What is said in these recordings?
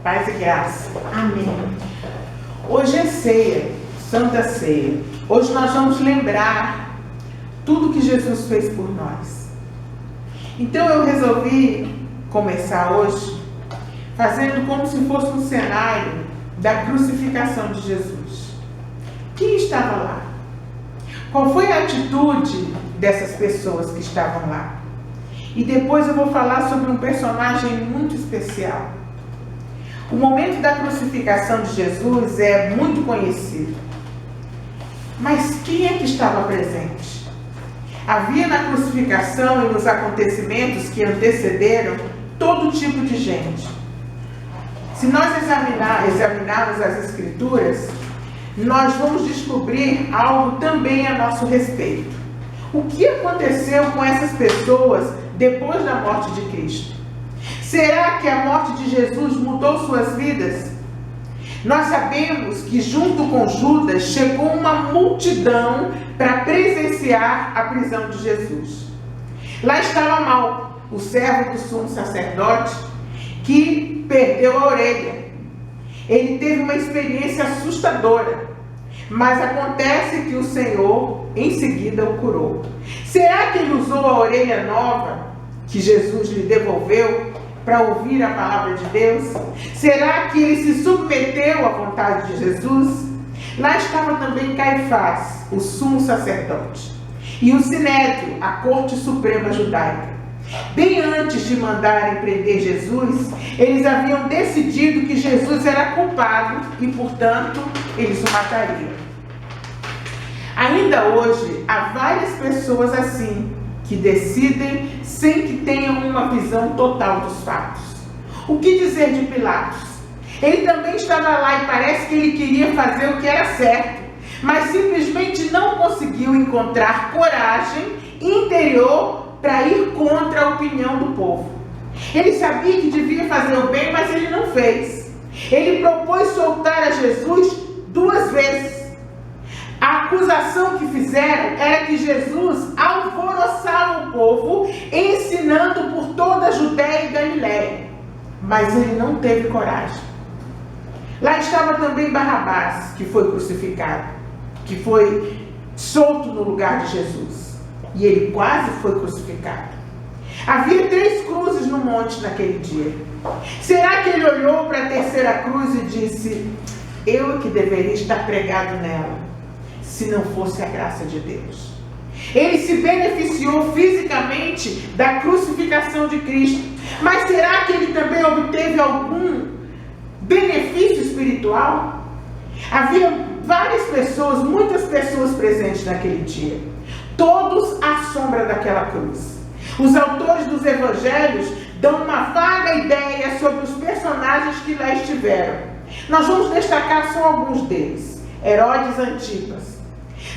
Paz e graça. Amém. Hoje é ceia, Santa Ceia. Hoje nós vamos lembrar tudo que Jesus fez por nós. Então eu resolvi começar hoje fazendo como se fosse um cenário da crucificação de Jesus. Quem estava lá? Qual foi a atitude dessas pessoas que estavam lá? E depois eu vou falar sobre um personagem muito especial. O momento da crucificação de Jesus é muito conhecido. Mas quem é que estava presente? Havia na crucificação e nos acontecimentos que antecederam todo tipo de gente. Se nós examinarmos as Escrituras, nós vamos descobrir algo também a nosso respeito. O que aconteceu com essas pessoas depois da morte de Cristo? Será que a morte de Jesus mudou suas vidas? Nós sabemos que junto com Judas chegou uma multidão para presenciar a prisão de Jesus. Lá estava Malco, o servo do sumo sacerdote, que perdeu a orelha. Ele teve uma experiência assustadora, mas acontece que o Senhor em seguida o curou. Será que ele usou a orelha nova que Jesus lhe devolveu para ouvir a palavra de Deus? Será que ele se submeteu à vontade de Jesus? Lá estava também Caifás, o sumo sacerdote, e o Sinédrio, a corte suprema judaica. Bem antes de mandarem prender Jesus, eles haviam decidido que Jesus era culpado e, portanto, eles o matariam. Ainda hoje, há várias pessoas assim, que decidem sem que tenham uma visão total dos fatos. O que dizer de Pilatos? Ele também estava lá e parece que ele queria fazer o que era certo, mas simplesmente não conseguiu encontrar coragem interior para ir contra a opinião do povo. Ele sabia que devia fazer o bem, mas ele não fez. Ele propôs soltar a Jesus 2 vezes. A acusação que fizeram era que Jesus alvoroçava o povo, ensinando por toda a Judéia e Galiléia. Mas ele não teve coragem. Lá estava também Barrabás, que foi crucificado, que foi solto no lugar de Jesus. E ele quase foi crucificado. Havia 3 cruzes no monte naquele dia. Será que ele olhou para a terceira cruz e disse: eu que deveria estar pregado nela, se não fosse a graça de Deus? Ele se beneficiou fisicamente da crucificação de Cristo, mas será que ele também obteve algum benefício espiritual? Havia várias pessoas, muitas pessoas presentes naquele dia, todos à sombra daquela cruz. Os autores dos evangelhos dão uma vaga ideia sobre os personagens que lá estiveram. Nós vamos destacar só alguns deles. Herodes Antipas.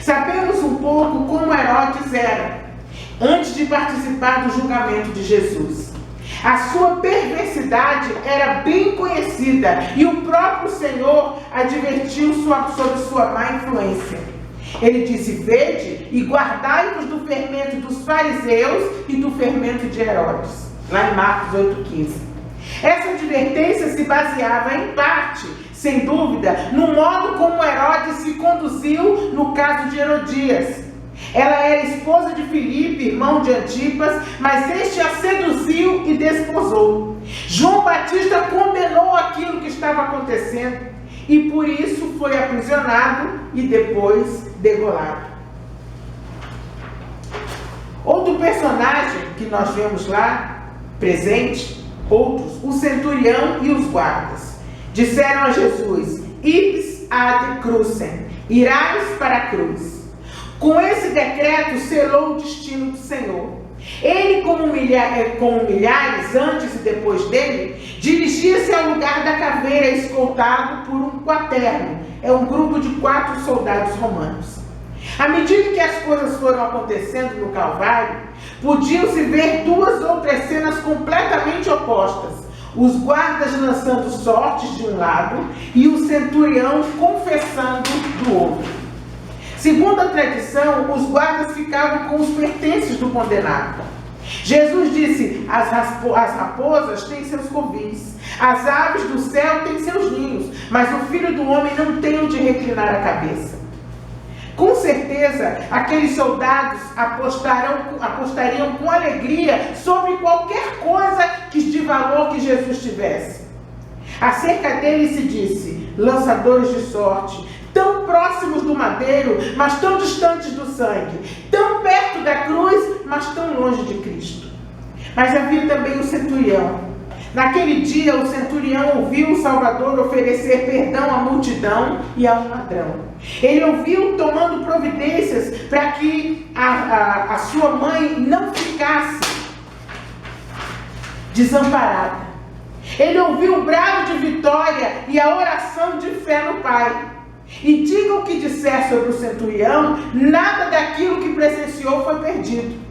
Sabemos um pouco como Herodes era antes de participar do julgamento de Jesus. A sua perversidade era bem conhecida e o próprio Senhor advertiu sobre sua má influência. Ele disse: vede e guardai-vos do fermento dos fariseus e do fermento de Herodes. Lá em Marcos 8,15. Essa advertência se baseava em parte, sem dúvida, no modo como Herodes se conduziu no caso de Herodias. Ela era esposa de Filipe, irmão de Antipas, mas este a seduziu e desposou. João Batista condenou aquilo que estava acontecendo e por isso foi aprisionado e depois degolado. Outro personagem que nós vemos lá presente, o centurião e os guardas, disseram a Jesus: ipse ad crucem, irás para a cruz. Com esse decreto selou o destino do Senhor. Ele, como milhares antes e depois dele, dirigia-se ao lugar da caveira, escoltado por um quaterno, um grupo de 4 soldados romanos. À medida que as coisas foram acontecendo no Calvário, podiam-se ver 2 outras cenas completamente opostas. Os guardas lançando sortes de um lado e o centurião confessando do outro. Segundo a tradição, os guardas ficavam com os pertences do condenado. Jesus disse: as raposas têm seus covis, As aves do céu têm seus ninhos, mas o Filho do Homem não tem onde reclinar a cabeça. Com certeza, aqueles soldados apostariam com alegria sobre qualquer coisa de valor que Jesus tivesse. Acerca dele se disse: lançadores de sorte, tão próximos do madeiro, mas tão distantes do sangue, tão perto da cruz, mas tão longe de Cristo. Mas havia também o centurião. Naquele dia, o centurião ouviu o Salvador oferecer perdão à multidão e a um ladrão. Ele ouviu tomando providências para que a sua mãe não ficasse desamparada. Ele ouviu o brado de vitória e a oração de fé no Pai. E diga o que disser sobre o centurião, nada daquilo que presenciou foi perdido.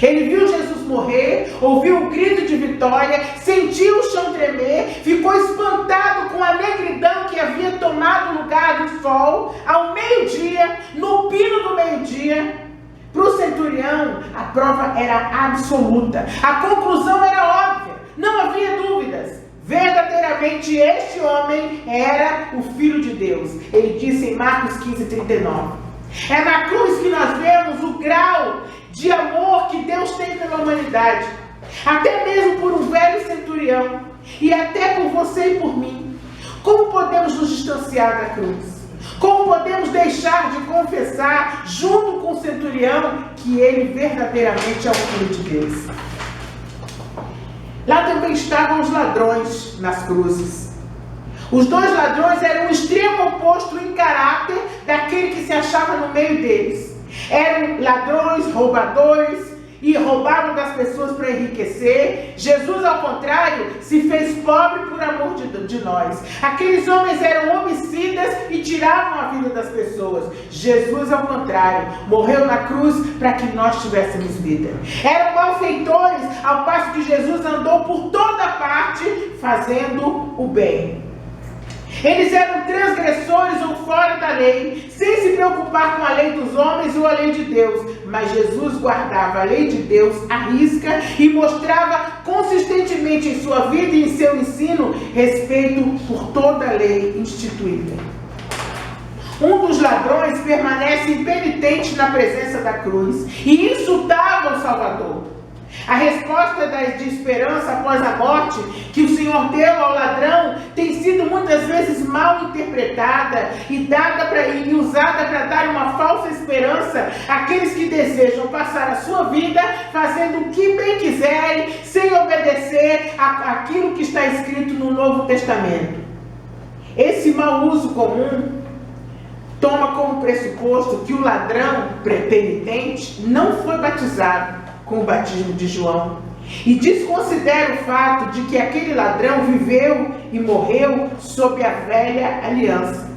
Ele viu Jesus morrer, ouviu o grito de vitória, sentiu o chão tremer, ficou espantado com a negridão que havia tomado lugar do sol ao meio-dia, no pino do meio-dia. Para o centurião, a prova era absoluta, a conclusão era óbvia, não havia dúvidas. Verdadeiramente este homem era o Filho de Deus. Ele disse em Marcos 15:39. É na cruz que nós vemos o grau de amor que Deus tem pela humanidade. Até mesmo por um velho centurião. E até por você e por mim. Como podemos nos distanciar da cruz? Como podemos deixar de confessar, junto com o centurião, que ele verdadeiramente é o Filho de Deus? Lá também estavam os ladrões nas cruzes. Os dois ladrões eram o extremo oposto em caráter daquele que se achava no meio deles. Eram ladrões, roubadores e roubavam das pessoas para enriquecer. Jesus, ao contrário, se fez pobre por amor de nós. Aqueles homens eram homicidas e tiravam a vida das pessoas. Jesus, ao contrário, morreu na cruz para que nós tivéssemos vida. Eram malfeitores, ao passo que Jesus andou por toda parte fazendo o bem. Eles eram transgressores ou fora da lei, sem se preocupar com a lei dos homens ou a lei de Deus. Mas Jesus guardava a lei de Deus à risca e mostrava consistentemente em sua vida e em seu ensino respeito por toda a lei instituída. Um dos ladrões permanece impenitente na presença da cruz e insultava o Salvador. A resposta de esperança após a morte que o Senhor deu ao ladrão tem sido muitas vezes mal interpretada e usada para dar uma falsa esperança àqueles que desejam passar a sua vida fazendo o que bem quiserem, sem obedecer àquilo que está escrito no Novo Testamento. Esse mau uso comum toma como pressuposto que o ladrão penitente não foi batizado com o batismo de João, e desconsidera o fato de que aquele ladrão viveu e morreu sob a velha aliança.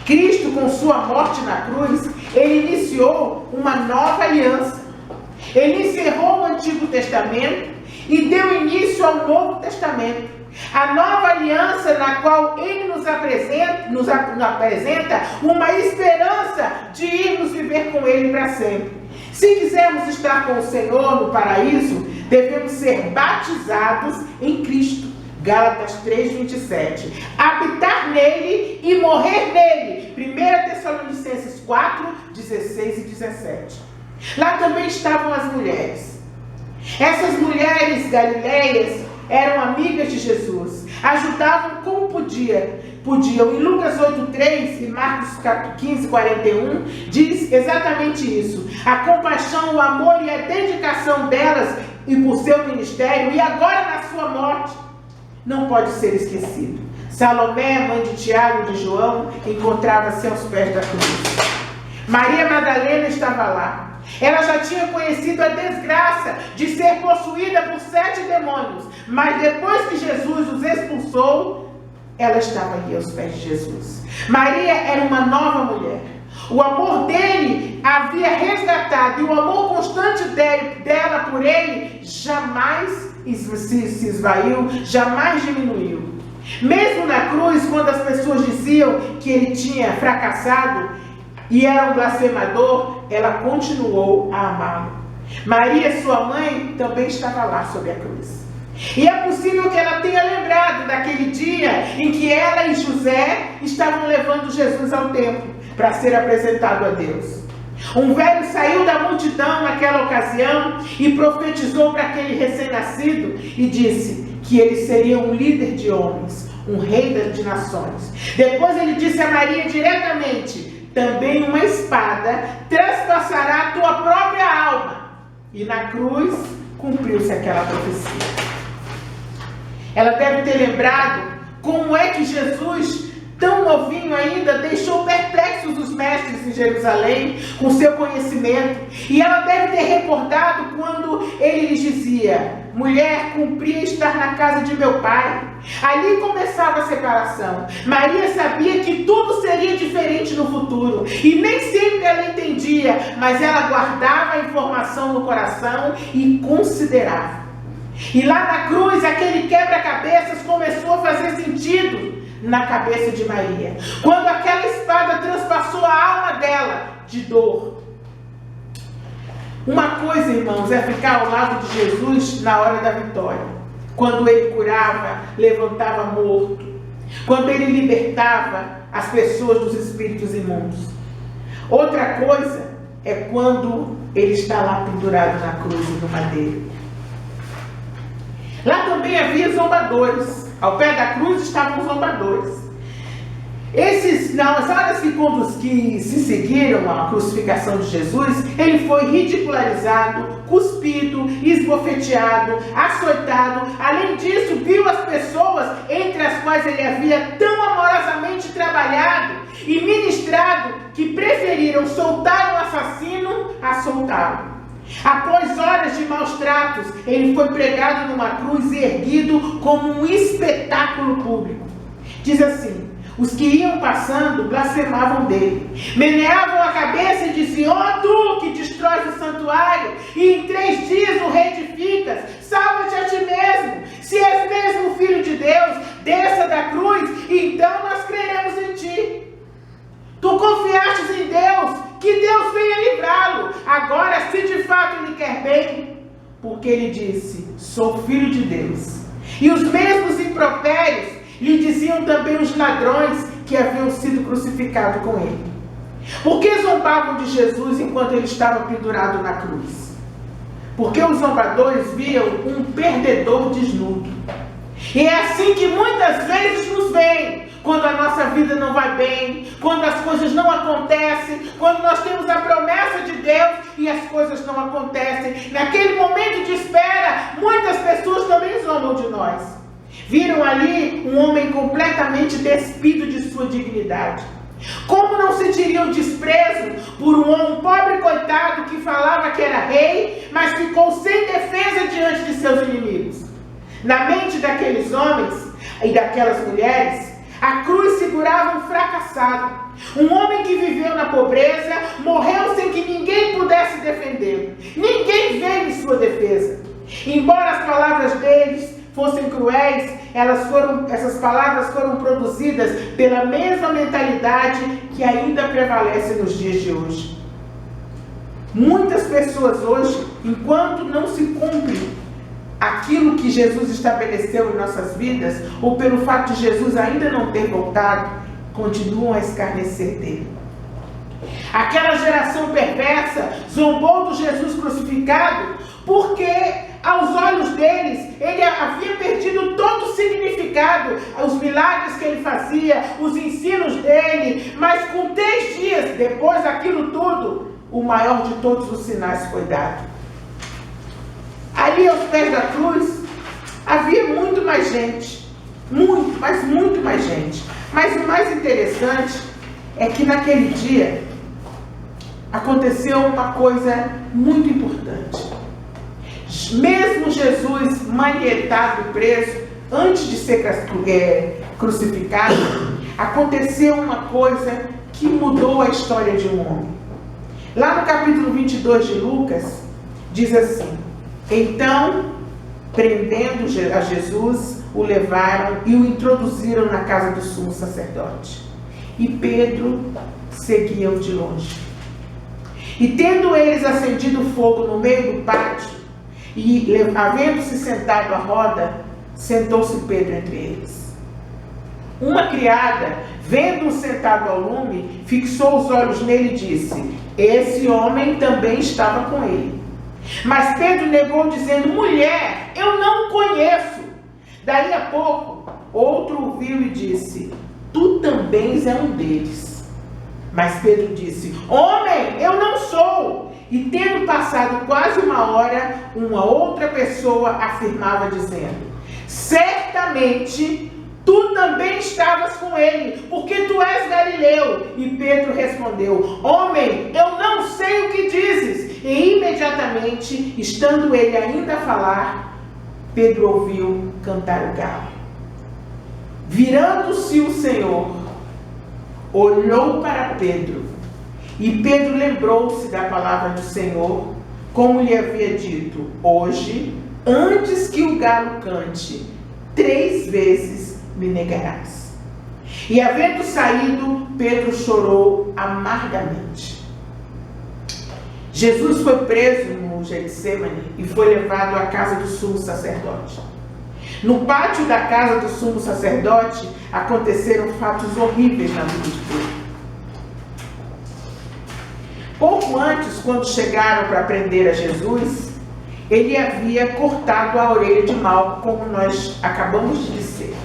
Cristo, com sua morte na cruz, ele iniciou uma nova aliança. Ele encerrou o Antigo Testamento e deu início ao Novo Testamento. A nova aliança na qual ele nos apresenta uma esperança de irmos viver com ele para sempre. Se quisermos estar com o Senhor no paraíso, devemos ser batizados em Cristo. Gálatas 3:27. Habitar nele e morrer nele. 1 Tessalonicenses 4:16 e 17. Lá também estavam as mulheres. Essas mulheres galileias eram amigas de Jesus, ajudavam como podiam. Em Lucas 8:3 e Marcos 15:41 diz exatamente isso. A compaixão, o amor e a dedicação delas e por seu ministério e agora na sua morte não pode ser esquecido. Salomé, mãe de Tiago e de João, encontrava-se aos pés da cruz. Maria Madalena estava lá. Ela já tinha conhecido a desgraça de ser possuída por 7 demônios, mas depois que Jesus os expulsou, ela estava ali aos pés de Jesus. Maria era uma nova mulher. O amor dele havia resgatado, e o amor constante dela por ele jamais se esvaiu, jamais diminuiu. Mesmo na cruz, quando as pessoas diziam que ele tinha fracassado e era um blasfemador, ela continuou a amá-lo. Maria, sua mãe, também estava lá sob a cruz. E é possível que ela tenha lembrado daquele dia em que ela e José estavam levando Jesus ao templo para ser apresentado a Deus. Um velho saiu da multidão naquela ocasião e profetizou para aquele recém-nascido e disse que ele seria um líder de homens, um rei de nações. Depois ele disse a Maria diretamente: também uma espada transpassará a tua própria alma. E na cruz cumpriu-se aquela profecia. Ela deve ter lembrado como é que Jesus, tão novinho ainda, deixou perplexos os mestres em Jerusalém com seu conhecimento. E ela deve ter recordado quando ele lhes dizia: mulher, cumpria estar na casa de meu pai. Ali começava a separação. Maria sabia que tudo seria diferente no futuro. E nem sempre ela entendia, mas ela guardava a informação no coração e considerava. E lá na cruz, aquele quebra-cabeças começou a fazer sentido na cabeça de Maria, quando aquela espada transpassou a alma dela de dor. Uma coisa, irmãos, é ficar ao lado de Jesus na hora da vitória, quando ele curava, levantava morto, quando ele libertava as pessoas dos espíritos imundos. Outra coisa é quando ele está lá pendurado na cruz e no madeiro. Lá também havia zombadores. Ao pé da cruz estavam zombadores. Nas horas que se seguiram à crucificação de Jesus, ele foi ridicularizado, cuspido, esbofeteado, açoitado. Além disso, viu as pessoas entre as quais ele havia tão amorosamente trabalhado e ministrado que preferiram soltar o assassino a soltá-lo. Após horas de maus tratos, ele foi pregado numa cruz e erguido como um espetáculo público. Diz assim: os que iam passando blasfemavam dele, meneavam a cabeça e diziam: ó tu que destróis o santuário e em 3 dias o reedificas, salva-te a ti mesmo. Se és mesmo o Filho de Deus, desça da cruz e então nós creremos em ti. Tu confiastes em Deus, que Deus venha livrá-lo. Agora, se de fato lhe quer bem, porque ele disse: sou filho de Deus. E os mesmos impropérios lhe diziam também os ladrões que haviam sido crucificados com ele. Por que zombavam de Jesus enquanto ele estava pendurado na cruz? Porque os zombadores viam um perdedor desnudo. E é assim que muitas vezes nos veem. Quando a nossa vida não vai bem, quando as coisas não acontecem, quando nós temos a promessa de Deus e as coisas não acontecem. Naquele momento de espera, muitas pessoas também zombam de nós. Viram ali um homem completamente despido de sua dignidade. Como não sentiriam desprezo por um pobre coitado que falava que era rei, mas ficou sem defesa diante de seus inimigos? Na mente daqueles homens e daquelas mulheres, a cruz segurava um fracassado, um homem que viveu na pobreza, morreu sem que ninguém pudesse defendê-lo. Ninguém veio em sua defesa. Embora as palavras deles fossem cruéis, essas palavras foram produzidas pela mesma mentalidade que ainda prevalece nos dias de hoje. Muitas pessoas hoje, enquanto não se cumpre aquilo que Jesus estabeleceu em nossas vidas, ou pelo fato de Jesus ainda não ter voltado, continuam a escarnecer dele. Aquela geração perversa zombou do Jesus crucificado porque, aos olhos deles, ele havia perdido todo o significado, os milagres que ele fazia, os ensinos dele, mas com 3 dias depois daquilo tudo, o maior de todos os sinais foi dado. Ali aos pés da cruz, havia muito mais gente, muito mais gente. Mas o mais interessante é que naquele dia aconteceu uma coisa muito importante. Mesmo Jesus manietado e preso, antes de ser crucificado, aconteceu uma coisa que mudou a história de um homem. Lá no capítulo 22 de Lucas, diz assim: então, prendendo a Jesus, o levaram e o introduziram na casa do sumo sacerdote. E Pedro seguia-o de longe. E tendo eles acendido fogo no meio do pátio, e havendo-se sentado à roda, sentou-se Pedro entre eles. Uma criada, vendo-o sentado ao lume, fixou os olhos nele e disse: esse homem também estava com ele. Mas Pedro negou, dizendo: mulher, eu não o conheço. Daí a pouco, outro o viu e disse: tu também és um deles. Mas Pedro disse: homem, eu não sou. E tendo passado quase uma hora, uma outra pessoa afirmava, dizendo: certamente tu também estavas com ele, porque tu és galileu. E Pedro respondeu: homem, eu não sei o que dizes. E imediatamente, estando ele ainda a falar, Pedro ouviu cantar o galo. Virando-se o Senhor, olhou para Pedro, e Pedro lembrou-se da palavra do Senhor, como lhe havia dito: hoje, antes que o galo cante, 3 vezes me negarás. E havendo saído, Pedro chorou amargamente. Jesus foi preso no Getsêmani e foi levado à casa do sumo sacerdote. No pátio da casa do sumo sacerdote aconteceram fatos horríveis na vida de Pedro. Pouco antes, quando chegaram para prender a Jesus, ele havia cortado a orelha de Malco, como nós acabamos de dizer.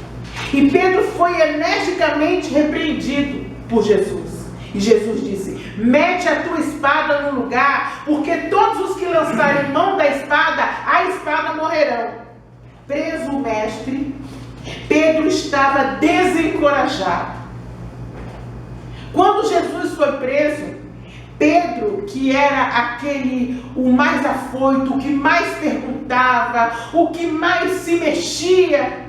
E Pedro foi energicamente repreendido por Jesus. E Jesus disse: mete a tua espada no lugar, porque todos os que lançarem mão da espada, a espada morrerão. Preso o mestre, Pedro estava desencorajado. Quando Jesus foi preso, Pedro, que era o mais afoito, o que mais perguntava, o que mais se mexia,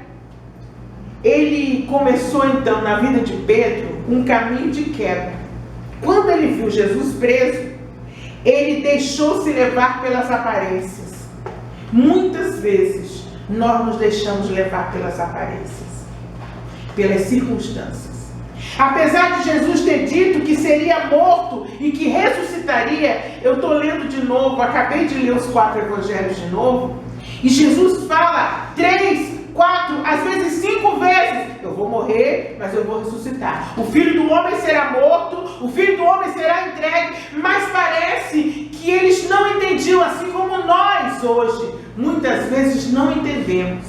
ele começou então na vida de Pedro um caminho de queda. Quando ele viu Jesus preso, ele deixou-se levar pelas aparências. Muitas vezes nós nos deixamos levar pelas aparências, pelas circunstâncias. Apesar de Jesus ter dito que seria morto e que ressuscitaria, eu estou lendo de novo, acabei de ler os 4 evangelhos de novo, e Jesus fala 3, 4, às vezes 5 vezes: eu vou morrer, mas eu vou ressuscitar. O Filho do Homem será morto, o Filho do Homem será entregue. Mas parece que eles não entendiam, assim como nós hoje, muitas vezes não entendemos.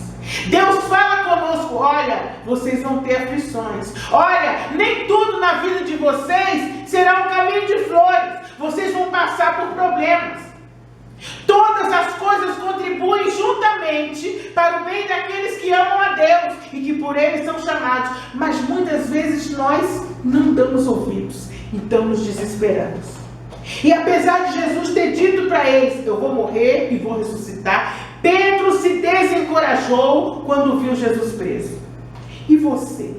Deus fala conosco: olha, vocês vão ter aflições. Olha, nem tudo na vida de vocês será um caminho de flores. Vocês vão passar por problemas. Todas as coisas contribuem juntamente para o bem daqueles que amam a Deus e que por Ele são chamados. Mas muitas vezes nós não damos ouvidos, então nos desesperamos. E apesar de Jesus ter dito para eles: eu vou morrer e vou ressuscitar, Pedro se desencorajou quando viu Jesus preso. E você?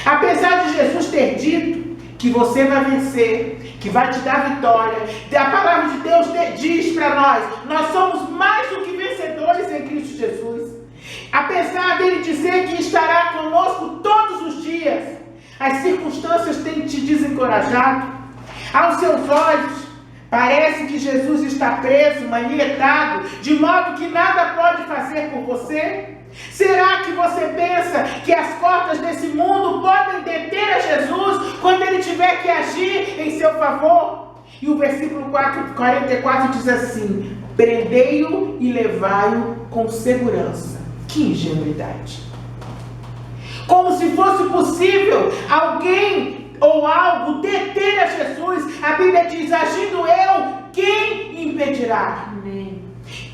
Apesar de Jesus ter dito que você vai vencer, que vai te dar vitória, a palavra de Deus diz para nós somos mais do que vencedores em Cristo Jesus. Apesar dele dizer que estará conosco todos os dias, as circunstâncias têm te desencorajado. Aos seus olhos, parece que Jesus está preso, manietado, de modo que nada pode fazer por você. Será que você pensa que as portas desse mundo podem deter a Jesus quando ele tiver que agir em seu favor? E o versículo 44 diz assim: prendei-o e levai-o com segurança. Que ingenuidade! Como se fosse possível alguém ou algo deter a Jesus. A Bíblia diz: agindo eu, quem impedirá?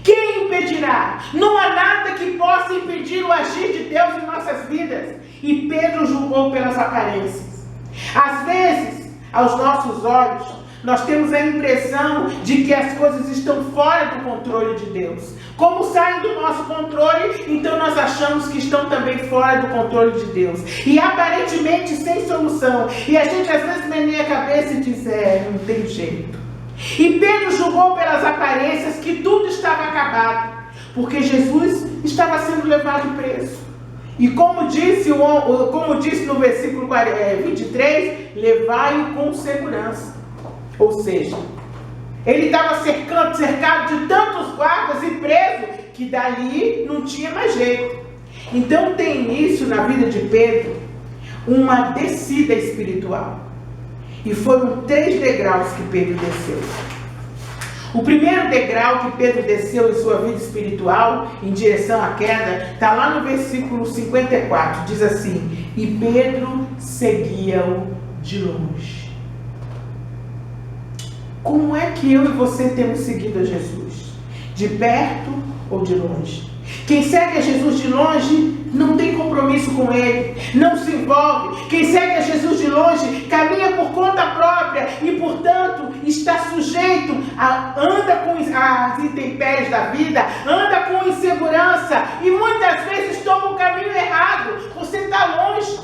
Quem impedirá? Não há nada que possa impedir o agir de Deus em nossas vidas. E Pedro julgou pelas aparências. Às vezes, aos nossos olhos, nós temos a impressão de que as coisas estão fora do controle de Deus. Como saem do nosso controle, então nós achamos que estão também fora do controle de Deus. E aparentemente sem solução. E a gente às vezes meneia a cabeça e diz: não tem jeito. E Pedro julgou pelas aparências que tudo estava acabado, porque Jesus estava sendo levado preso. E como disse no versículo 23, levai-o com segurança. Ou seja, ele estava cercado de tantos guardas e preso, que dali não tinha mais jeito. Então tem início na vida de Pedro uma descida espiritual. E foram 3 degraus que Pedro desceu. O primeiro degrau que Pedro desceu em sua vida espiritual, em direção à queda, está lá no versículo 54. Diz assim: e Pedro seguia-o de longe. Como é que eu e você temos seguido a Jesus? De perto ou de longe? Quem segue a Jesus de longe não tem compromisso com Ele, não se envolve. Quem segue a Jesus de longe caminha por conta própria e, portanto, está sujeito anda com as intempéries da vida, anda com insegurança e muitas vezes toma o caminho errado. Você está longe.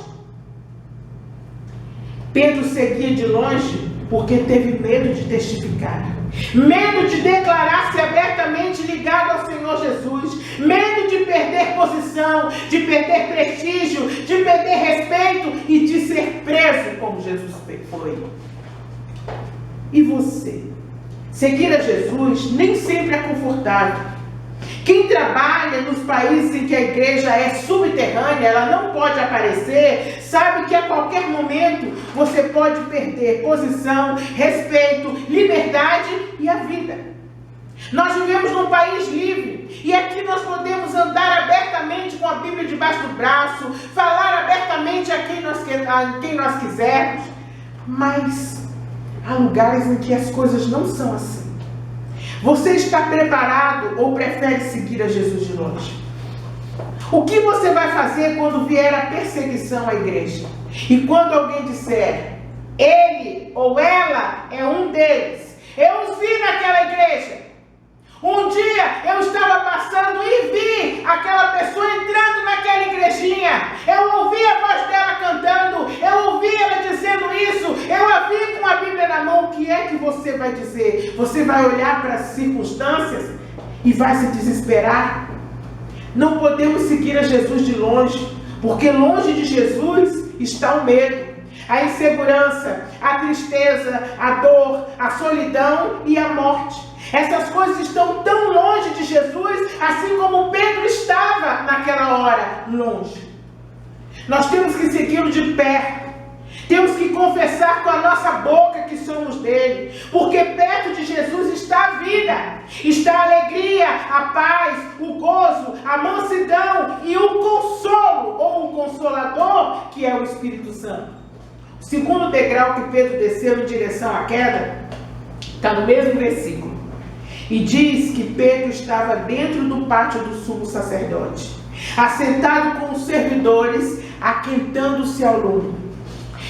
Pedro seguia de longe porque teve medo de testificar, medo de declarar-se abertamente ligado ao Senhor Jesus, medo de perder posição, de perder prestígio, de perder respeito e de ser preso como Jesus foi. E você? Seguir a Jesus nem sempre é confortável. Quem trabalha nos países em que a igreja é subterrânea, ela não pode aparecer, sabe que a qualquer momento você pode perder posição, respeito, liberdade e a vida. Nós vivemos num país livre e aqui nós podemos andar abertamente com a Bíblia debaixo do braço, falar abertamente a quem nós quisermos, mas há lugares em que as coisas não são assim. Você está preparado ou prefere seguir a Jesus de longe? O que você vai fazer quando vier a perseguição à igreja? E quando alguém disser, ele ou ela é um deles. Eu os vi naquela igreja. Um dia eu estava passando e vi aquela pessoa entrando naquela igrejinha. Eu ouvi a voz dela cantando. Eu ouvi ela dizendo isso. Eu a vi com a Bíblia na mão. O que é que você vai dizer? Você vai olhar para as circunstâncias e vai se desesperar? Não podemos seguir a Jesus de longe, porque longe de Jesus está o medo, a insegurança, a tristeza, a dor, a solidão e a morte. Essas coisas estão tão longe de Jesus, assim como Pedro estava naquela hora longe. Nós temos que segui-lo de perto. Temos que confessar com a nossa boca que somos dele, porque perto de Jesus está a vida, está a alegria, a paz, o gozo, a mansidão e o consolo, ou o consolador, que é o Espírito Santo. O segundo degrau que Pedro desceu em direção à queda está no mesmo versículo. E diz que Pedro estava dentro do pátio do sumo sacerdote, assentado com os servidores, aquentando-se ao lume.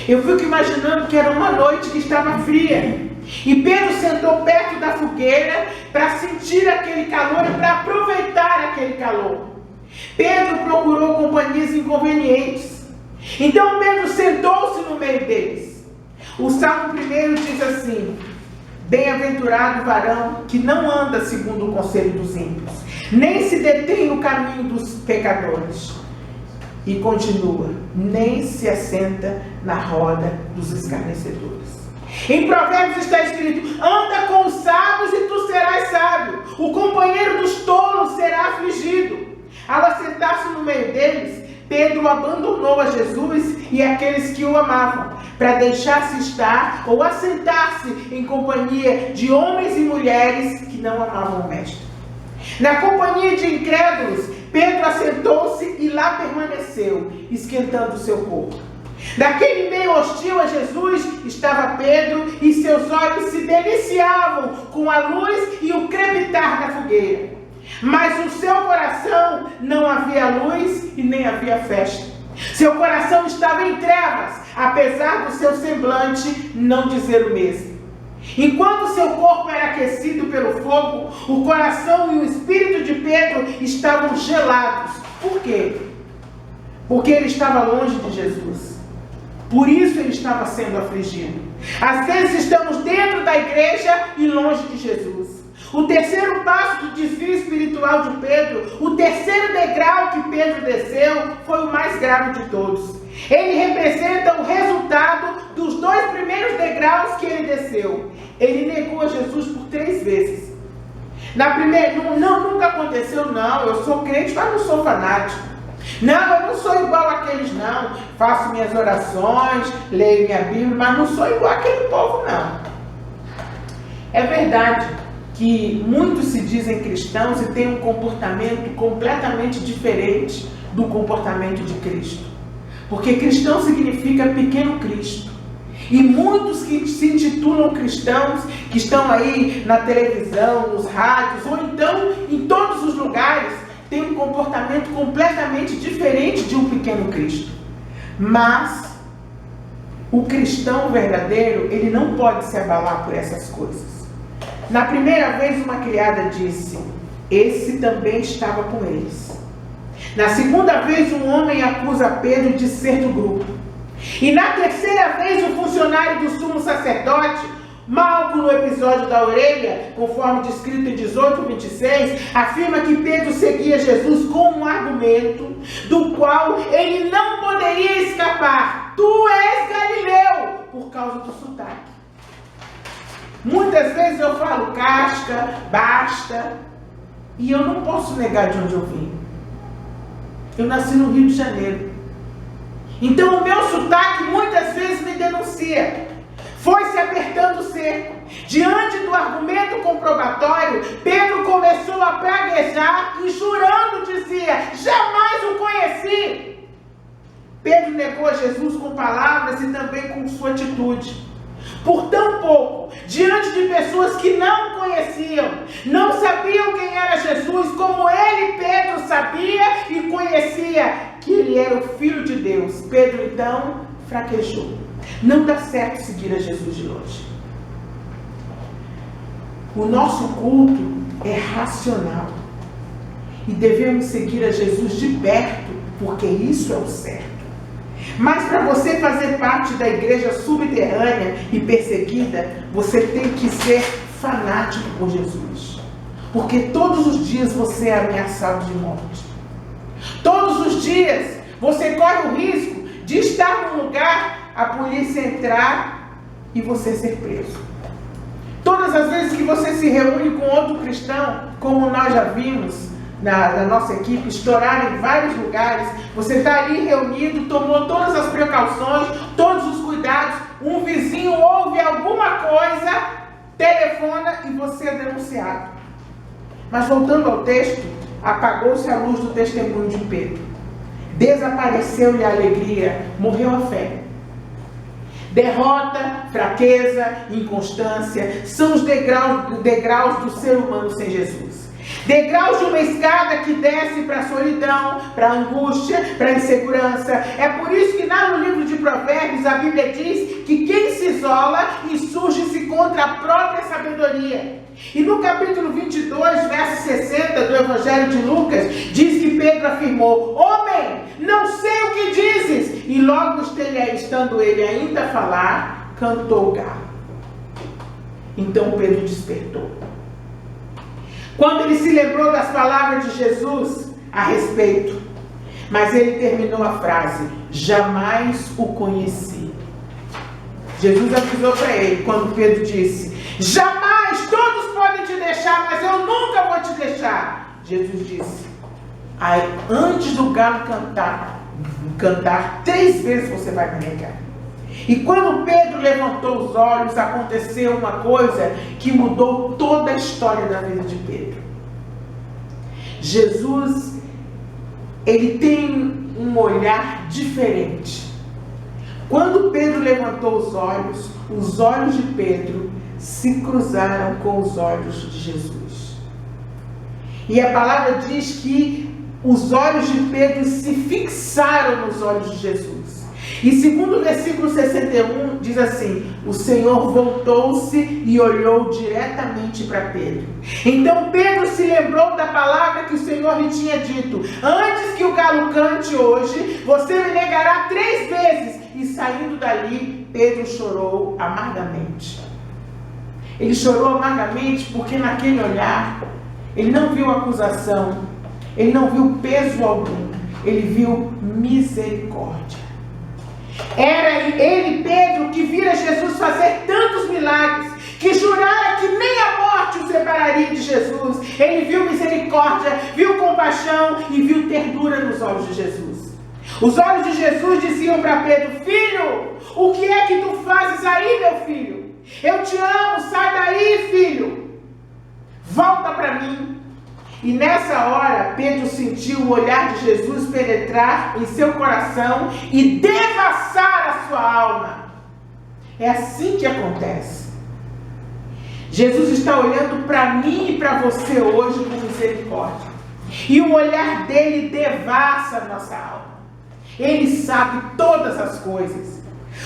Eu fico imaginando que era uma noite que estava fria. E Pedro sentou perto da fogueira para sentir aquele calor e para aproveitar aquele calor. Pedro procurou companhias inconvenientes. Então Pedro sentou-se no meio deles. O Salmo 1 diz assim: bem-aventurado o varão que não anda segundo o conselho dos ímpios, nem se detém no caminho dos pecadores. E continua, nem se assenta na roda dos escarnecedores. Em Provérbios está escrito: anda com os sábios e tu serás sábio. O companheiro dos tolos será afligido. Ao assentar-se no meio deles, Pedro abandonou a Jesus e aqueles que o amavam, para deixar-se estar ou assentar-se em companhia de homens e mulheres que não amavam o Mestre. Na companhia de incrédulos, Pedro assentou-se e lá permaneceu, esquentando o seu corpo. Naquele meio hostil a Jesus estava Pedro e seus olhos se deliciavam com a luz e o crepitar da fogueira. Mas no seu coração não havia luz e nem havia festa. Seu coração estava em trevas, apesar do seu semblante não dizer o mesmo. Enquanto seu corpo era aquecido pelo fogo, o coração e o espírito de Pedro estavam gelados. Por quê? Porque ele estava longe de Jesus. Por isso ele estava sendo afligido. Às vezes estamos dentro da igreja e longe de Jesus. O terceiro passo do desvio espiritual de Pedro, o terceiro degrau que Pedro desceu, foi o mais grave de todos. Ele representa o resultado dos 2 primeiros degraus que ele desceu. Ele negou a Jesus por 3 vezes. Na primeira, nunca aconteceu, não, eu sou crente, mas não sou fanático. Não, eu não sou igual àqueles, não. Faço minhas orações, leio minha Bíblia, mas não sou igual àquele povo, não. É verdade que muitos se dizem cristãos e têm um comportamento completamente diferente do comportamento de Cristo. Porque cristão significa pequeno Cristo. E muitos que se intitulam cristãos, que estão aí na televisão, nos rádios, ou então em todos os lugares, têm um comportamento completamente diferente de um pequeno Cristo. Mas o cristão verdadeiro, ele não pode se abalar por essas coisas. Na primeira vez uma criada disse, esse também estava com eles. Na segunda vez um homem acusa Pedro de ser do grupo. E na terceira vez o funcionário do sumo sacerdote, Malco no episódio da orelha, conforme descrito em 18:26, afirma que Pedro seguia Jesus com um argumento do qual ele não poderia escapar. Tu és Galileu, por causa do sotaque. Muitas vezes eu falo casca, basta, e eu não posso negar de onde eu vim. Eu nasci no Rio de Janeiro. Então o meu sotaque muitas vezes me denuncia. Foi se apertando o cerco. Diante do argumento comprobatório, Pedro começou a praguejar e jurando dizia, jamais o conheci. Pedro negou a Jesus com palavras e também com sua atitude. Por tão pouco, diante de pessoas que não conheciam, não sabiam quem era Jesus, como ele, Pedro, sabia e conhecia que ele era o Filho de Deus. Pedro, então, fraquejou. Não dá certo seguir a Jesus de longe. O nosso culto é racional. E devemos seguir a Jesus de perto, porque isso é o certo. Mas para você fazer parte da igreja subterrânea e perseguida, você tem que ser fanático por Jesus. Porque todos os dias você é ameaçado de morte. Todos os dias você corre o risco de estar num lugar, a polícia entrar e você ser preso. Todas as vezes que você se reúne com outro cristão, como nós já vimos na nossa equipe, estourar em vários lugares, você está ali reunido, tomou todas as precauções, todos os cuidados, um vizinho ouve alguma coisa, telefona e você é denunciado. Mas voltando ao texto, apagou-se a luz do testemunho de Pedro. Desapareceu-lhe a alegria, morreu a fé. Derrota, fraqueza, inconstância são os degraus do ser humano sem Jesus. Degraus de uma escada que desce para a solidão, para a angústia, para a insegurança. É por isso que lá no livro de Provérbios a Bíblia diz que quem se isola insurge-se contra a própria sabedoria. E no capítulo 22, verso 60 do Evangelho de Lucas, diz que Pedro afirmou, homem, não sei o que dizes. E logo estando ele ainda a falar, cantou o galo. Então Pedro despertou. Quando ele se lembrou das palavras de Jesus a respeito, mas ele terminou a frase, jamais o conheci. Jesus avisou para ele, quando Pedro disse, jamais, todos podem te deixar, mas eu nunca vou te deixar. Jesus disse, antes do galo cantar 3 vezes você vai me negar. E quando Pedro levantou os olhos, aconteceu uma coisa que mudou toda a história da vida de Pedro. Jesus, ele tem um olhar diferente. Quando Pedro levantou os olhos de Pedro se cruzaram com os olhos de Jesus. E a palavra diz que os olhos de Pedro se fixaram nos olhos de Jesus. E segundo o versículo 61, diz assim, o Senhor voltou-se e olhou diretamente para Pedro. Então Pedro se lembrou da palavra que o Senhor lhe tinha dito, antes que o galo cante hoje, você me negará 3 vezes. E saindo dali, Pedro chorou amargamente. Ele chorou amargamente porque naquele olhar, ele não viu acusação, ele não viu peso algum, ele viu misericórdia. Era ele, Pedro, que vira Jesus fazer tantos milagres, que jurara que nem a morte o separaria de Jesus. Ele viu misericórdia, viu compaixão compaixão e viu ternura nos olhos de Jesus. Os olhos de Jesus diziam para Pedro: filho, o que é que tu fazes aí, meu filho? Eu te amo, sai daí, filho. Volta para mim. E nessa hora, Pedro sentiu o olhar de Jesus penetrar em seu coração e devassar a sua alma. É assim que acontece. Jesus está olhando para mim e para você hoje com misericórdia. E o olhar dele devassa a nossa alma. Ele sabe todas as coisas.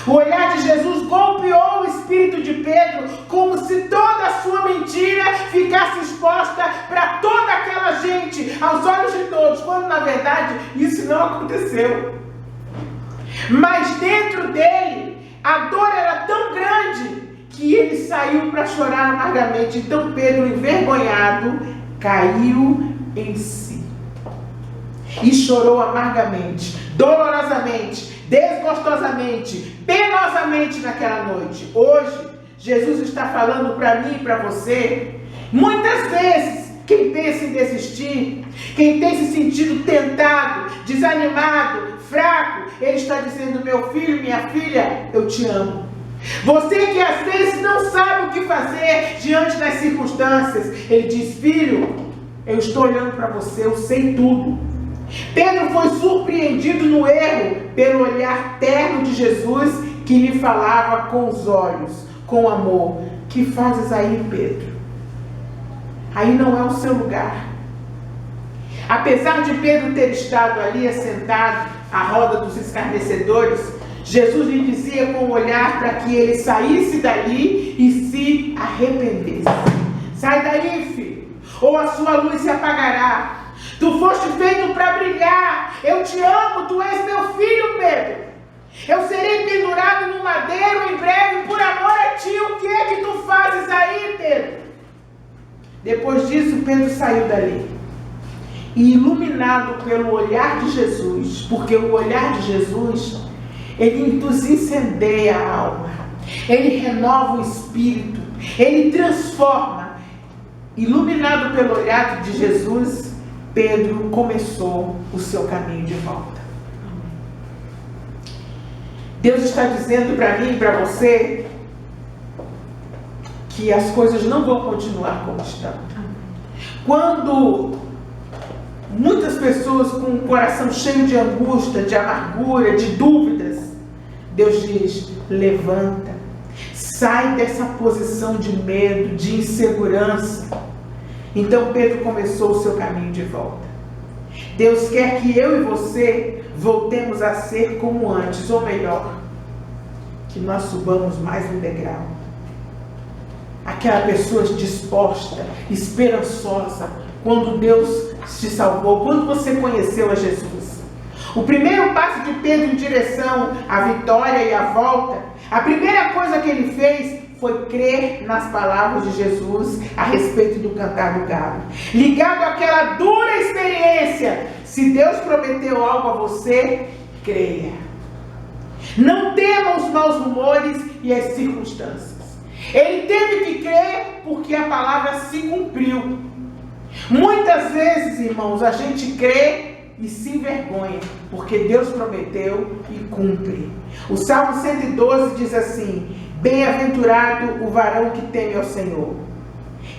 O olhar de Jesus golpeou o espírito de Pedro, como se toda a sua mentira ficasse exposta para toda aquela gente, aos olhos de todos, quando na verdade isso não aconteceu. Mas dentro dele, a dor era tão grande que ele saiu para chorar amargamente. Então Pedro, envergonhado, caiu em si e chorou amargamente, dolorosamente, desgostosamente, penosamente naquela noite. Hoje, Jesus está falando para mim e para você. Muitas vezes, quem pensa em desistir, quem tem se sentido tentado, desanimado, fraco, ele está dizendo: meu filho, minha filha, eu te amo. Você que às vezes não sabe o que fazer diante das circunstâncias, ele diz: filho, eu estou olhando para você, eu sei tudo. Pedro foi surpreendido no erro pelo olhar terno de Jesus, que lhe falava com os olhos, com amor. Que fazes aí, Pedro? Aí não é o seu lugar. Apesar de Pedro ter estado ali assentado à roda dos escarnecedores, Jesus lhe dizia com o olhar para que ele saísse dali e se arrependesse. Sai daí, filho, ou a sua luz se apagará. Tu foste feito para brilhar. Eu te amo, tu és meu filho, Pedro. Eu serei pendurado no madeiro em breve por amor a ti. O que é que tu fazes aí, Pedro? Depois disso, Pedro saiu dali. E iluminado pelo olhar de Jesus, porque o olhar de Jesus, ele nos incendeia a alma. Ele renova o espírito. Ele transforma. Iluminado pelo olhar de Jesus, Pedro começou o seu caminho de volta. Deus está dizendo para mim e para você que as coisas não vão continuar como estão. Quando muitas pessoas com o coração cheio de angústia, de amargura, de dúvidas, Deus diz: levanta, sai dessa posição de medo, de insegurança. Então Pedro começou o seu caminho de volta. Deus quer que eu e você voltemos a ser como antes, ou melhor, que nós subamos mais um degrau. Aquela pessoa disposta, esperançosa, quando Deus te salvou, quando você conheceu a Jesus. O primeiro passo de Pedro em direção à vitória e à volta, a primeira coisa que ele fez foi crer nas palavras de Jesus a respeito do cantar do galo. Ligado àquela dura experiência, se Deus prometeu algo a você, creia. Não tema os maus rumores e as circunstâncias. Ele teve que crer porque a palavra se cumpriu. Muitas vezes, irmãos, a gente crê e se envergonha, porque Deus prometeu e cumpre. O Salmo 112 diz assim: bem-aventurado o varão que teme ao Senhor,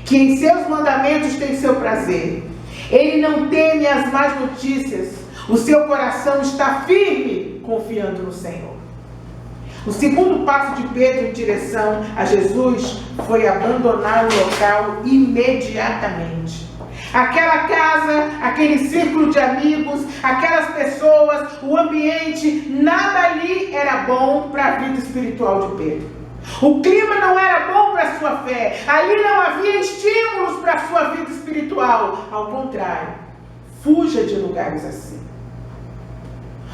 que em seus mandamentos tem seu prazer. Ele não teme as más notícias, o seu coração está firme, confiando no Senhor. O segundo passo de Pedro em direção a Jesus foi abandonar o local imediatamente. Aquela casa, aquele círculo de amigos, aquelas pessoas, o ambiente, nada ali era bom para a vida espiritual de Pedro. O clima não era bom para a sua fé. Ali não havia estímulos para a sua vida espiritual. Ao contrário, fuja de lugares assim.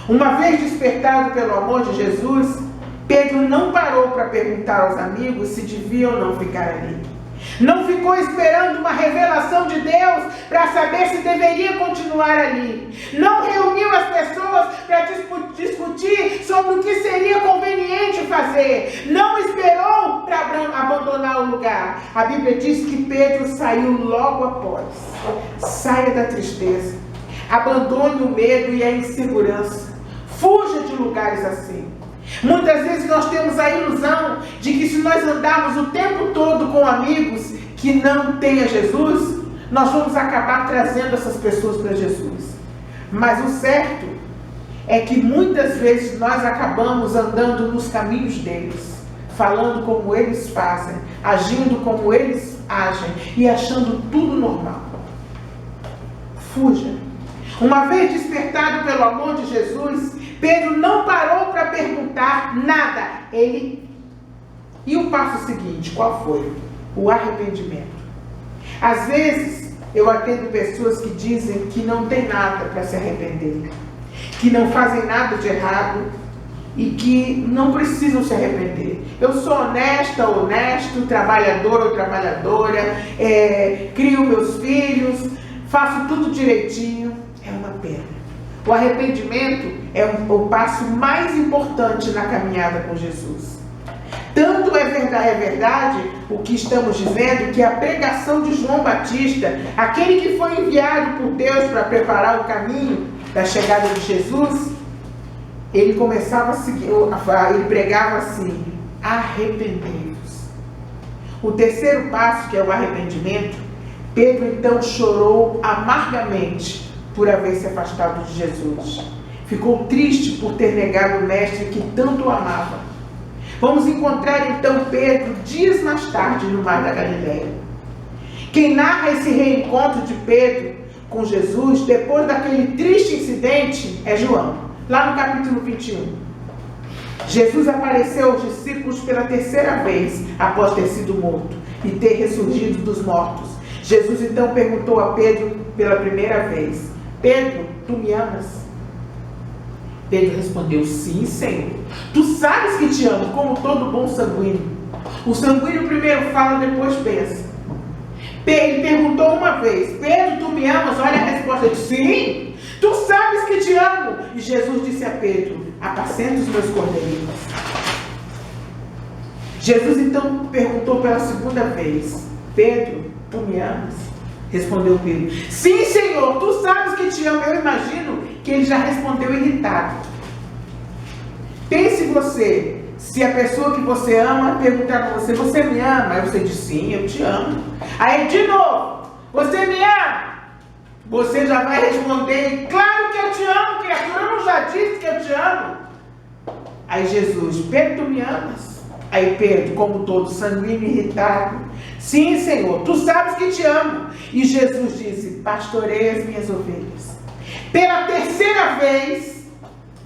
Uma vez despertado pelo amor de Jesus, Pedro não parou para perguntar aos amigos se deviam ou não ficar ali. Não ficou esperando uma revelação de Deus para saber se deveria continuar ali. Não reuniu as pessoas para discutir sobre o que seria conveniente fazer. Não esperou para abandonar o lugar. A Bíblia diz que Pedro saiu logo após. Saia da tristeza. Abandone o medo e a insegurança. Fuja de lugares assim. Muitas vezes nós temos a ilusão de que se nós andarmos o tempo todo com amigos que não têm a Jesus, nós vamos acabar trazendo essas pessoas para Jesus. Mas o certo é que muitas vezes nós acabamos andando nos caminhos deles, falando como eles fazem, agindo como eles agem e achando tudo normal. Fuja. Uma vez despertado pelo amor de Jesus, Pedro não parou para perguntar nada. E o passo seguinte, qual foi? O arrependimento. Às vezes, eu atendo pessoas que dizem que não tem nada para se arrepender, que não fazem nada de errado e que não precisam se arrepender. Eu sou honesta, honesto, trabalhador ou trabalhadora, crio meus filhos, faço tudo direitinho. É uma pena. O arrependimento é o passo mais importante na caminhada com Jesus. Tanto é verdade o que estamos dizendo, que a pregação de João Batista, aquele que foi enviado por Deus para preparar o caminho da chegada de Jesus, ele começava ele pregava assim: arrependei-vos. O terceiro passo, que é o arrependimento, Pedro então chorou amargamente por haver se afastado de Jesus. Ficou triste por ter negado o mestre que tanto o amava. Vamos encontrar então Pedro dias mais tarde no Mar da Galileia. Quem narra esse reencontro de Pedro com Jesus, depois daquele triste incidente, é João, lá no capítulo 21. Jesus apareceu aos discípulos pela terceira vez, após ter sido morto e ter ressurgido dos mortos. Jesus então perguntou a Pedro pela primeira vez: Pedro, tu me amas? Pedro respondeu: sim, Senhor. Tu sabes que te amo, como todo bom sanguíneo. O sanguíneo primeiro fala, depois pensa. Ele perguntou uma vez: Pedro, tu me amas? Olha a resposta: sim, tu sabes que te amo. E Jesus disse a Pedro: apacenta os meus cordeirinhos. Jesus então perguntou pela segunda vez: Pedro, tu me amas? Respondeu Pedro: sim, Senhor, tu sabes que te amo. Eu imagino que ele já respondeu irritado. Pense você, se a pessoa que você ama perguntar para você: você me ama? Aí você diz: sim, eu te amo. Aí de novo: você me ama? Você já vai responder: claro que eu te amo, criatura, eu não já disse que eu te amo? Aí Jesus: Pedro, tu me amas? Aí Pedro, como todo sanguíneo e irritado: sim, Senhor, tu sabes que te amo. E Jesus disse: pastoreia as minhas ovelhas. Pela terceira vez,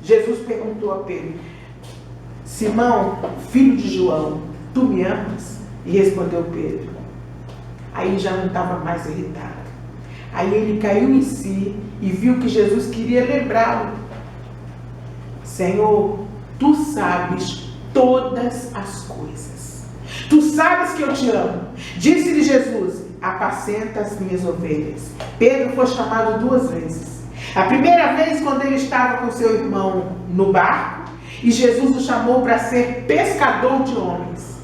Jesus perguntou a Pedro: Simão, filho de João, tu me amas? E respondeu Pedro. Aí já não estava mais irritado. Aí ele caiu em si e viu que Jesus queria lembrá-lo. Senhor, tu sabes todas as coisas. Tu sabes que eu te amo. Disse-lhe Jesus: apacenta as minhas ovelhas. Pedro foi chamado 2 vezes. A primeira vez quando ele estava com seu irmão no barco, e Jesus o chamou para ser pescador de homens.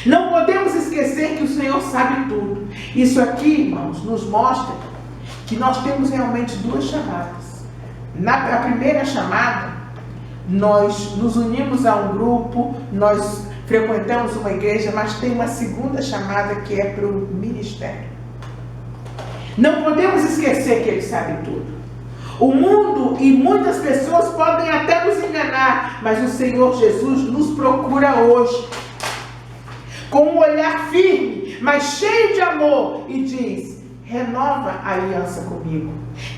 Não podemos esquecer que o Senhor sabe tudo. Isso aqui, irmãos, nos mostra que nós temos realmente 2 chamadas. Na primeira chamada, nós nos unimos a um grupo, nós frequentamos uma igreja, mas tem uma segunda chamada que é para o ministério. Não podemos esquecer que Ele sabe tudo. O mundo e muitas pessoas podem até nos enganar, mas o Senhor Jesus nos procura hoje, com um olhar firme, mas cheio de amor, e diz: renova a aliança comigo.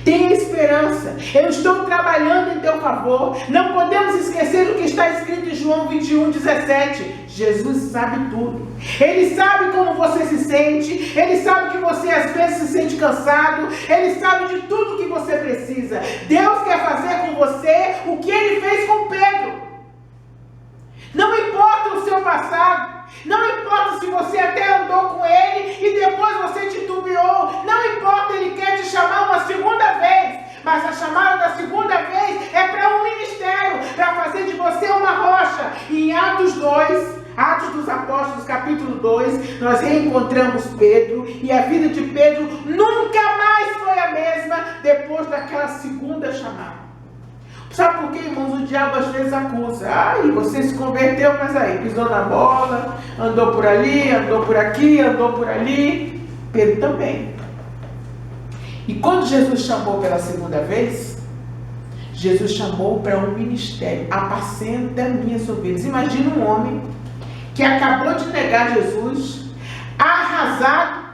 Tenha esperança. Eu estou trabalhando em teu favor. Não podemos esquecer do que está escrito em João 21:17. Jesus sabe tudo. Ele sabe como você se sente. Ele sabe que você às vezes se sente cansado. Ele sabe de tudo que você precisa. Deus quer fazer com você o que Ele fez com Pedro. Não importa o seu passado. Não importa se você até andou com Ele e depois você titubeou. Não importa, Ele quer te chamar uma segunda vez. Mas a chamada da segunda vez é para um ministério, para fazer de você uma rocha. E em Atos 2, Atos dos Apóstolos, capítulo 2, nós reencontramos Pedro, e a vida de Pedro nunca mais foi a mesma depois daquela segunda chamada. Sabe por quê, irmãos? O diabo às vezes acusa. Ai, você se converteu, mas aí pisou na bola, andou por ali, andou por aqui, andou por ali. Pedro também. E quando Jesus chamou pela segunda vez, Jesus chamou para um ministério: apacenta minhas ovelhas. Imagina um homem que acabou de negar Jesus, arrasado,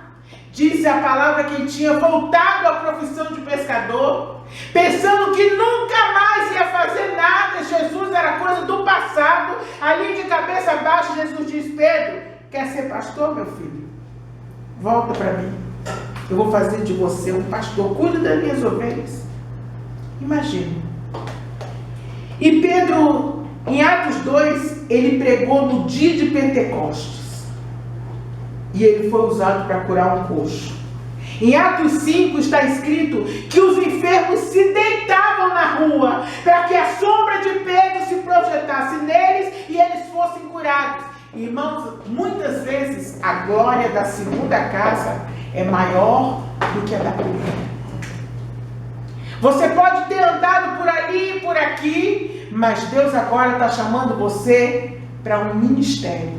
diz a palavra que tinha voltado à profissão de pescador, pensando que nunca mais ia fazer nada. Jesus era coisa do passado. Ali de cabeça baixa, Jesus diz: Pedro, quer ser pastor, meu filho? Volta para mim. Eu vou fazer de você um pastor. Cuida das minhas ovelhas. Imagina. E Pedro, em Atos 2, ele pregou no dia de Pentecostes. E ele foi usado para curar um coxo. Em Atos 5 está escrito que os enfermos se deitavam na rua para que a sombra de Pedro se projetasse neles e eles fossem curados. Irmãos, muitas vezes a glória da segunda casa é maior do que a da primeira. Você pode ter andado por ali e por aqui, mas Deus agora está chamando você para um ministério.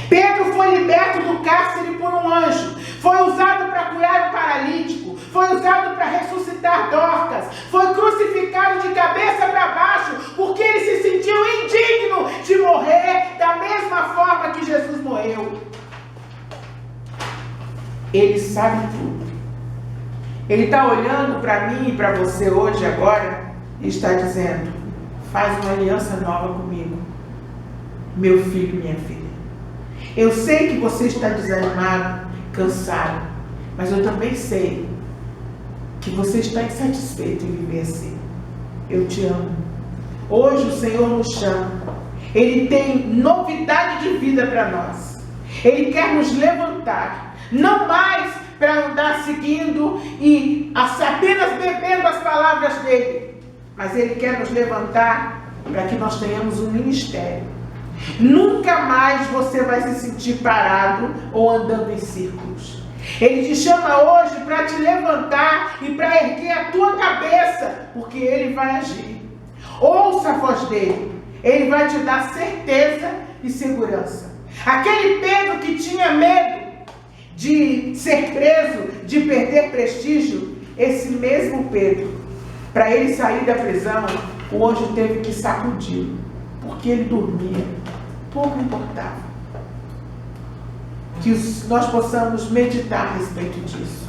Pedro foi liberto do cárcere por um anjo, foi usado para curar o paralítico, foi usado para ressuscitar Dorcas, foi crucificado de cabeça para baixo, porque ele se sentiu indigno de morrer da mesma forma que Jesus morreu. Ele sabe tudo. Ele está olhando para mim e para você hoje, agora, e está dizendo: faz uma aliança nova comigo, meu filho, minha filha. Eu sei que você está desanimado, cansado, mas eu também sei que você está insatisfeito em viver assim. Eu te amo. Hoje o Senhor nos chama. Ele tem novidade de vida para nós. Ele quer nos levantar, não mais para andar seguindo e apenas bebendo as palavras dele, mas ele quer nos levantar para que nós tenhamos um ministério. Nunca mais você vai se sentir parado ou andando em círculos. Ele te chama hoje para te levantar e para erguer a tua cabeça, porque ele vai agir. Ouça a voz dele. Ele vai te dar certeza e segurança. Aquele Pedro que tinha medo de ser preso, de perder prestígio, esse mesmo Pedro, para ele sair da prisão, o anjo teve que sacudir, porque ele dormia, pouco importava. Que nós possamos meditar a respeito disso.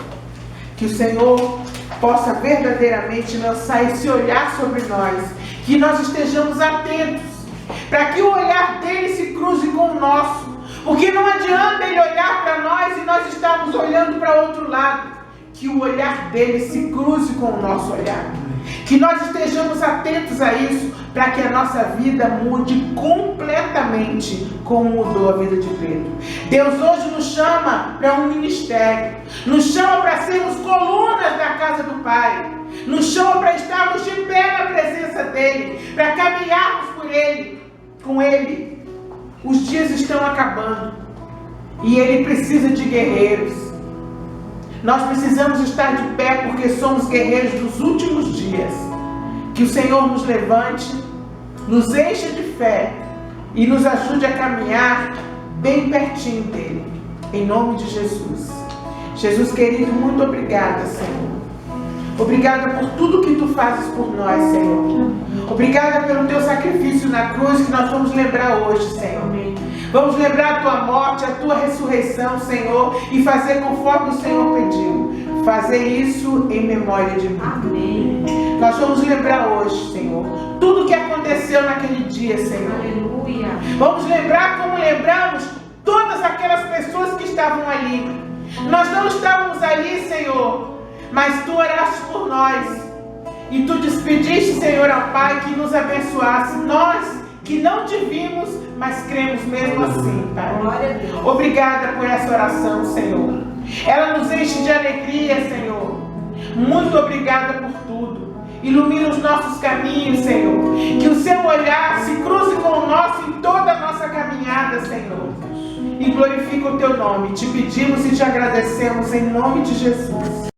Que o Senhor possa verdadeiramente lançar esse olhar sobre nós. Que nós estejamos atentos, para que o olhar dele se cruze com o nosso. Porque não adianta ele olhar para nós e nós estarmos olhando para outro lado. Que o olhar dele se cruze com o nosso olhar. Que nós estejamos atentos a isso, para que a nossa vida mude completamente como mudou a vida de Pedro. Deus hoje nos chama para um ministério, nos chama para sermos colunas da casa do Pai, nos chama para estarmos de pé na presença dEle, para caminharmos por Ele, com Ele. Os dias estão acabando e Ele precisa de guerreiros. Nós precisamos estar de pé porque somos guerreiros dos últimos dias. Que o Senhor nos levante, nos encha de fé e nos ajude a caminhar bem pertinho dEle. Em nome de Jesus. Jesus querido, muito obrigada, Senhor. Obrigada por tudo que Tu fazes por nós, Senhor. Obrigada pelo Teu sacrifício na cruz que nós vamos lembrar hoje, Senhor. Vamos lembrar a Tua morte, a Tua ressurreição, Senhor, e fazer conforme o Senhor pediu. Fazer isso em memória de mim. Amém. Nós vamos lembrar hoje, Senhor, tudo o que aconteceu naquele dia, Senhor. Aleluia. Vamos lembrar como lembramos todas aquelas pessoas que estavam ali. Nós não estávamos ali, Senhor, mas Tu oraste por nós. E Tu despediste, Senhor, ao Pai que nos abençoasse. Nós que não te vimos, mas cremos mesmo assim, Pai. Obrigada por essa oração, Senhor. Ela nos enche de alegria, Senhor. Muito obrigada por tudo. Ilumina os nossos caminhos, Senhor. Que o Seu olhar se cruze com o nosso em toda a nossa caminhada, Senhor. e glorifica o teu nome. Te pedimos e te agradecemos em nome de Jesus.